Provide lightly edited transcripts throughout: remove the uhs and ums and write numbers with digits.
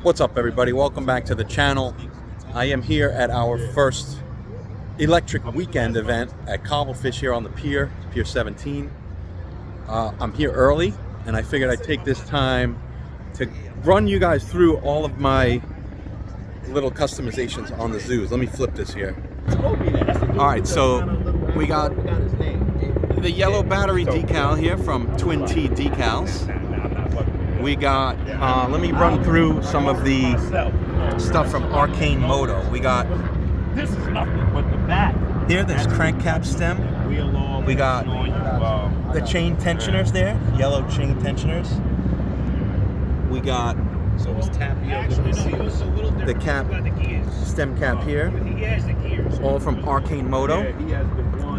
What's up, everybody? Welcome back to the channel. I am here at our first electric weekend event at Cobblefish here on the pier, Pier 17. I'm here early, and I figured I'd take this time to run you guys through all of my little customizations on the Zoos. Let me flip this here. All right, so we got the yellow battery decal here from Twin T Decals. We got, let me run through some of the stuff from Arcane Moto. We got, This is nothing but the back. here there's crankcap stem. We got the chain tensioners there, yellow chain tensioners. We got the cap, stem cap here, all from Arcane Moto.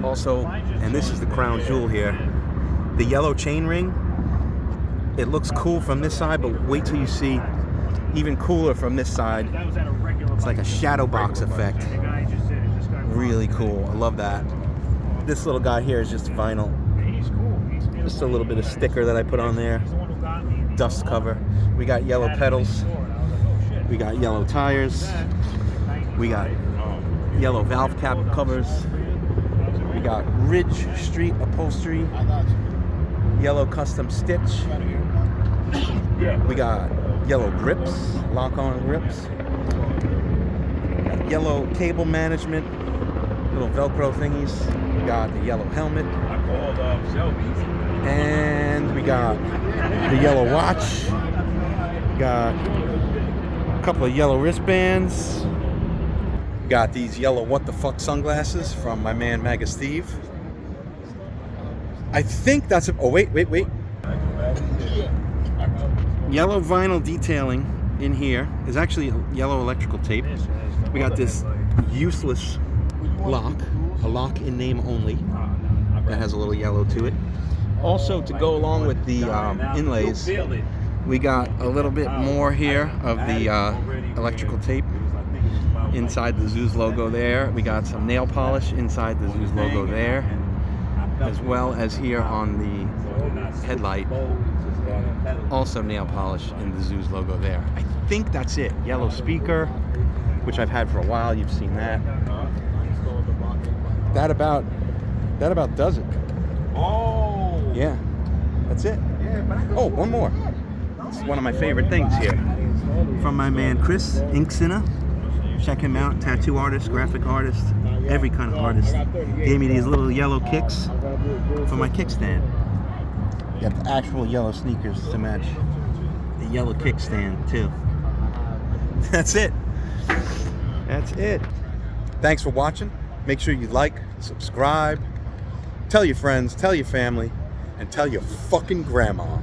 Also, and this is the crown jewel here, the yellow chain ring. It looks cool from this side, but wait till you see even cooler from this side. It's like a shadow box effect. Really cool. I love that. This little guy here is just vinyl. Just a little bit of sticker that I put on there. Dust cover. We got yellow pedals. We got yellow tires. We got yellow valve cap covers. We got Ridge Street upholstery. Yellow custom stitch. We got yellow grips, lock-on grips. Got yellow cable management, little Velcro thingies. We got the yellow helmet. And we got the yellow watch. We got a couple of yellow wristbands. We got these yellow what the fuck sunglasses from my man Maga Steve. I think that's a, oh wait. Yellow vinyl detailing in here is actually yellow electrical tape. We got this useless lock, a lock in name only, that has a little yellow to it. Also, to go along with the inlays, we got a little bit more here of the electrical tape inside the Zoos logo there. We got some nail polish inside the Zoos logo there, as well as here on the headlight, also nail polish in the Zoos logo there. I think that's it. Yellow speaker, which I've had for a while. You've seen that. That about does it. Oh. Yeah, that's it. Oh, one more. It's one of my favorite things here from my man Chris Inksinna. Check him out. Tattoo artist, graphic artist, every kind of artist. Gave me these little yellow kicks for my kickstand. Got the actual yellow sneakers to match the yellow kickstand too. That's it. That's it. Thanks for watching. Make sure you like, subscribe, tell your friends, tell your family, and tell your fucking grandma.